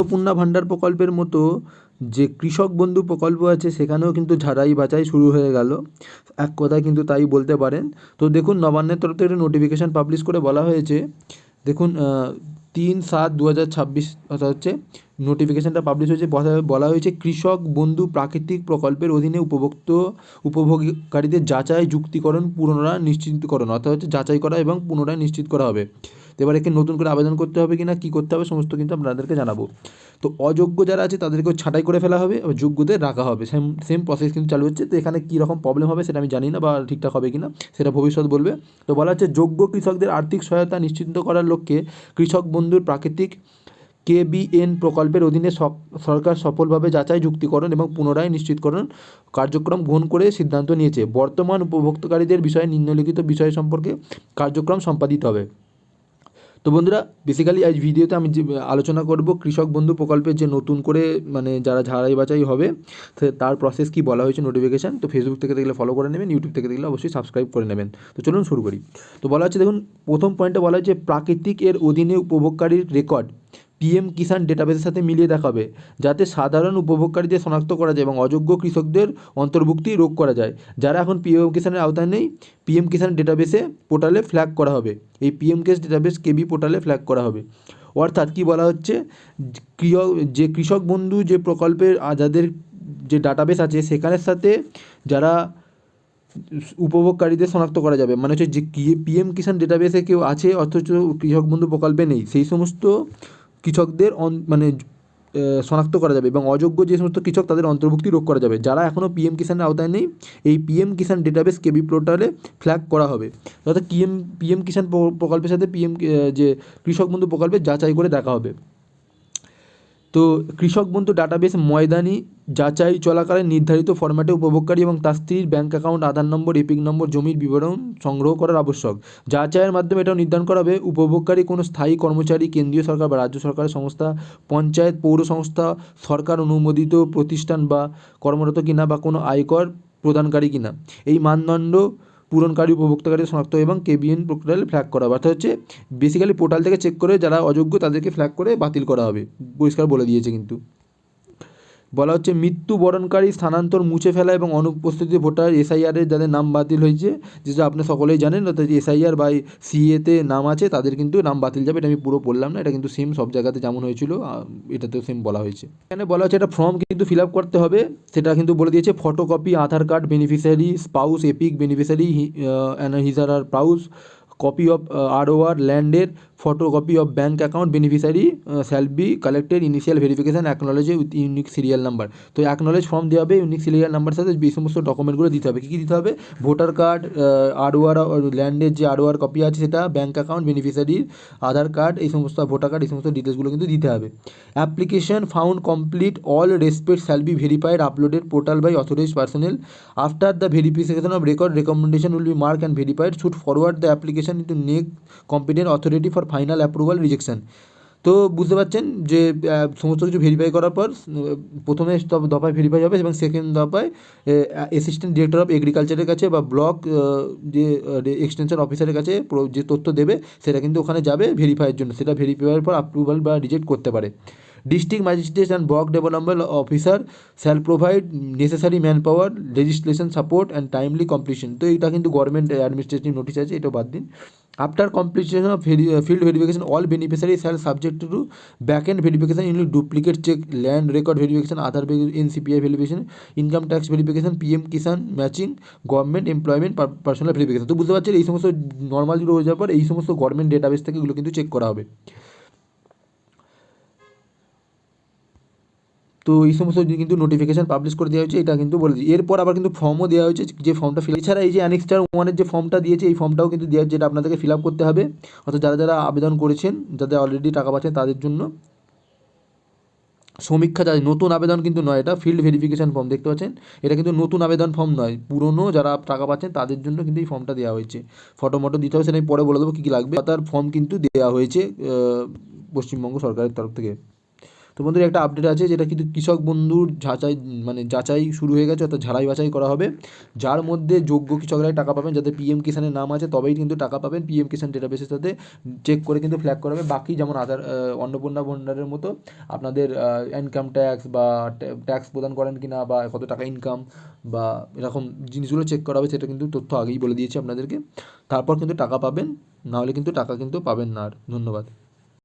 অন্নপূর্ণা ভাণ্ডার প্রকল্পের মতো যে কৃষক বন্ধু প্রকল্প আছে সেখানেও কিন্তু ঝাড়াই বাছাই শুরু হয়ে গেল, এক কথায় কিন্তু তাই বলতে পারেন। তো দেখুন নবান্নের তরফ থেকে একটা নোটিফিকেশান পাবলিশ করে বলা হয়েছে, দেখুন 3/7/2026 অর্থাৎ হচ্ছে নোটিফিকেশানটা পাবলিশ হয়েছে, বলা হয়েছে কৃষক বন্ধু প্রাকৃতিক প্রকল্পের অধীনে উপভোগকারীদের যাচাই, যুক্তিকরণ, পুনরায় নিশ্চিতকরণ, অর্থাৎ হচ্ছে যাচাই করা এবং পুনরায় নিশ্চিত করা হবে। তো এবার একে নতুন করে আবেদন করতে হবে কি না, কী করতে হবে সমস্ত কিন্তু আপনাদেরকে জানাবো। তো অযোগ্য যারা আছে তাদেরকেও ছাঁটাই করে ফেলা হবে, আর যোগ্যদের রাখা হবে। সেম প্রসেস কিন্তু চালু হচ্ছে। তো এখানে কী রকম প্রবলেম হবে সেটা আমি জানি না, বা ঠিকঠাক হবে কি না সেটা ভবিষ্যৎ বলবে। তো বলা হচ্ছে যোগ্য কৃষকদের আর্থিক সহায়তা নিশ্চিত করার লক্ষ্যে কৃষক বন্ধুর প্রাকৃতিক KBN প্রকল্পের অধীনে সরকার সফলভাবে যাচাই, যুক্তিকরণ এবং পুনরায় নিশ্চিতকরণ কার্যক্রম গ্রহণ করে সিদ্ধান্ত নিয়েছে। বর্তমান উপভোক্তাকারীদের বিষয়ে নিম্নলিখিত বিষয় সম্পর্কে কার্যক্রম সম্পাদিত হবে। তো বন্ধুরা, বেসিক্যালি আজ ভিডিওতে আমি যে আলোচনা করব কৃষক বন্ধু প্রকল্পের যে নতুন করে মানে যারা ঝাড়াই বাছাই হবে তার প্রসেস কি বলা হয়েছে নোটিফিকেশান। তো ফেসবুক থেকে দেখলে ফলো করে নেবেন, ইউটিউব থেকে দেখলে অবশ্যই সাবস্ক্রাইব করে নেবেন। তো চলুন শুরু করি। তো বলা হচ্ছে দেখুন প্রথম পয়েন্টে বলা হচ্ছে প্রাকৃতিক এর অধীনে উপভোগকারীর রেকর্ড PM কিষাণ ডেটাবেসের সাথে মিলিয়ে দেখাবে, যাতে সাধারণ উপভোগকারীদের শনাক্ত করা যায় এবং অযোগ্য কৃষকদের অন্তর্ভুক্তি রোধ করা যায়। যারা এখন PM কিষাণের আওতায় নেই, PM কিষাণ ডেটাবেসে পোর্টালে ফ্ল্যাগ করা হবে। এই PM কিষাণ ডেটাবেস KB পোর্টালে ফ্ল্যাগ করা হবে। অর্থাৎ কি বলা হচ্ছে, যে কৃষক বন্ধু যে প্রকল্পের যাদের যে ডাটাবেস আছে সেখানের সাথে যারা উপভোগকারীদের শনাক্ত করা যাবে, মানে হচ্ছে যে PM কিষাণ ডেটাবেসে কেউ আছে অথচ কৃষক বন্ধু প্রকল্পে নেই, সেই সমস্ত কৃষকদের মানে শনাক্ত করা যাবে এবং অযোগ্য যে সমস্ত কৃষক তাদের অন্তর্ভুক্তি রোধ করা যাবে। যারা এখনও PM কিষাণের আওতায় নেই, এই PM কিষাণ ডেটাবেস KB পোর্টালে ফ্ল্যাগ করা হবে। অর্থাৎ PM কিষাণ প্রকল্পের সাথে যে কৃষক বন্ধু প্রকল্পের যাচাই করে দেখা হবে। তো কৃষক বন্ধু ডাটাবেস ময়দানি যাচাই চলাকালীন নির্ধারিত ফরম্যাটে উপভোগকারী এবং তার স্ত্রীর ব্যাঙ্ক অ্যাকাউন্ট, আধার নম্বর, এপিক নম্বর, জমির বিবরণ সংগ্রহ করার আবশ্যক। যাচাইয়ের মাধ্যমে এটাও নির্ধারণ করা হবে উপভোগকারী কোনো স্থায়ী কর্মচারী, কেন্দ্রীয় সরকার বা রাজ্য সরকারের সংস্থা, পঞ্চায়েত, পৌর সংস্থা, সরকার অনুমোদিত প্রতিষ্ঠান বা কর্মরত কিনা বা কোনো আয়কর প্রদানকারী কিনা, এই মানদণ্ড পূরণকারী উপভোক্তাকারী শনাক্ত এবং KBN পোর্টালে ফ্ল্যাগ করা হবে। অর্থাৎ হচ্ছে বেসিক্যালি পোর্টাল থেকে চেক করে যারা অযোগ্য তাদেরকে ফ্ল্যাগ করে বাতিল করা হবে, পরিষ্কার বলে দিয়েছে। কিন্তু বলা হচ্ছে মৃত্যুবরণকারী স্থানান্তর মুছে ফেলা এবং অনুপস্থিত ভোটার SIR-এর যাদের নাম বাতিল হয়েছে, যেটা আপনি সকলেই জানেন, অর্থাৎ SIR বা CA-তে নাম আছে তাদের কিন্তু নাম বাতিল যাবে। এটা আমি পুরো বললাম না, এটা কিন্তু সেম সব জায়গাতে যেমন হয়েছিল এটাতেও সেম বলা হয়েছে। এখানে বলা হচ্ছে একটা ফর্ম কিন্তু ফিল আপ করতে হবে, সেটা কিন্তু বলে দিয়েছে। Photocopy Aadhaar card beneficiary spouse, EPIC beneficiary his her আর স্পাউস, কপি অফ ROR ল্যান্ডের, photocopy of bank account beneficiary shall be collected, initial verification acknowledge with unique serial number. তো অ্যাকনোলেজ ফর্ম দেওয়া হবে, ইউনিক সিরিয়াল নাম্বার সাথে এই সমস্ত ডকুমেন্টগুলো দিতে হবে। কী কী দিতে হবে? ভোটার কার্ড, ROR ল্যান্ডের যে ROR কপি আছে সেটা, ব্যাঙ্ক অ্যাকাউন্ট, বেনিফিশিয়ারির আধার কার্ড, এই সমস্ত ভোটার কার্ড, এই সমস্ত ডিটেলসগুলো কিন্তু দিতে হবে। Application found complete, all respect shall be verified uploaded portal by authorized personnel. After the verification of record, recommendation will be mark and verified, should forward the application into next competent authority for final approval rejection. তো বুঝতে পারছেন যে সমস্ত কিছু verify করার পর প্রথমে দফায় ভেরিফাই হবে এবং সেকেন্ড দফায় অ্যাসিস্ট্যান্ট ডিরেক্টর অফ এগ্রিকালচারের কাছে বা ব্লক যে এক্সটেনশন অফিসারের কাছে যে তথ্য দেবে সেটা কিন্তু ওখানে যাবে ভেরিফাইয়ের জন্য। সেটা ভেরিফাইয়ের পর অ্যাপ্রুভাল বা রিজেক্ট করতে পারে। District magistrate and block development officer shall provide necessary man power, legislation support and timely completion. তো এটা কিন্তু গভর্নমেন্ট অ্যাডমিনিস্ট্রেটিভ নোটিশ আছে, এটাও বাদ দিন। After completion of field verification, all beneficiary shall subject to back end verification in duplicate check, land record verification, Aadhaar NCPI verification, income tax verification, PM Kisan matching, government employment personal verification. তো বুঝতে পারছেন এই সমস্ত normal যেগুলো হয়ে যাওয়ার পর এই সমস্ত গভর্নমেন্ট ডেটাবেস থেকে এগুলো কিন্তু চেক করা হবে। তো এই সমস্ত কিন্তু নোটিফিকেশান পাবলিশ করে দেওয়া হয়েছে, এটা কিন্তু বলে দিই। এরপর আবার কিন্তু ফর্মও দেওয়া হয়েছে, যে ফর্মটা এছাড়া এই যে অ্যানেক্সটার 1-এর যে ফর্মটা দিয়েছে এই ফর্মটাও কিন্তু দেওয়া, যেটা আপনাদেরকে ফিল আপ করতে হবে। অর্থাৎ যারা যারা আবেদন করেছেন, যাদের অলরেডি টাকা পাচ্ছেন তাদের জন্য সমীক্ষা যায়, নতুন আবেদন কিন্তু নয়, এটা ফিল্ড ভেরিফিকেশান ফর্ম দেখতে পাচ্ছেন, এটা কিন্তু নতুন আবেদন ফর্ম নয়, পুরনো যারা টাকা পাচ্ছেন তাদের জন্য কিন্তু এই ফর্মটা দেওয়া হয়েছে। ফটো দিতে হবে, সেটা আমি পরে বলে দেবো কী কী লাগবে। তার ফর্ম কিন্তু দেওয়া হয়েছে পশ্চিমবঙ্গ সরকারের তরফ থেকে। তো বন্ধুরা একটা আপডেট আছে, যেটা কিন্তু কৃষক বন্ধুর যাচাই শুরু হয়ে গেছে, অর্থাৎ ঝাড়াই বাছাই করা হবে। যার মধ্যে যোগ্য কৃষকরাই টাকা পাবেন, যাদের পিএম কিষানের নাম আছে তবেই কিন্তু টাকা পাবেন। পিএম কিষান ডেটাবেসের সাথে চেক করে কিন্তু ফ্ল্যাগ করা হবে। বাকি যেমন আধার, অন্নপূর্ণা ভণ্ডারের মতো আপনাদের ইনকাম ট্যাক্স বা ট্যাক্স প্রদান করেন কি না, বা কত টাকা ইনকাম বা এরকম জিনিসগুলো চেক করা হবে, সেটা কিন্তু তথ্য আগেই বলে দিয়েছি আপনাদেরকে। তারপর কিন্তু টাকা পাবেন, নাহলে কিন্তু টাকা কিন্তু পাবেন না আর। ধন্যবাদ।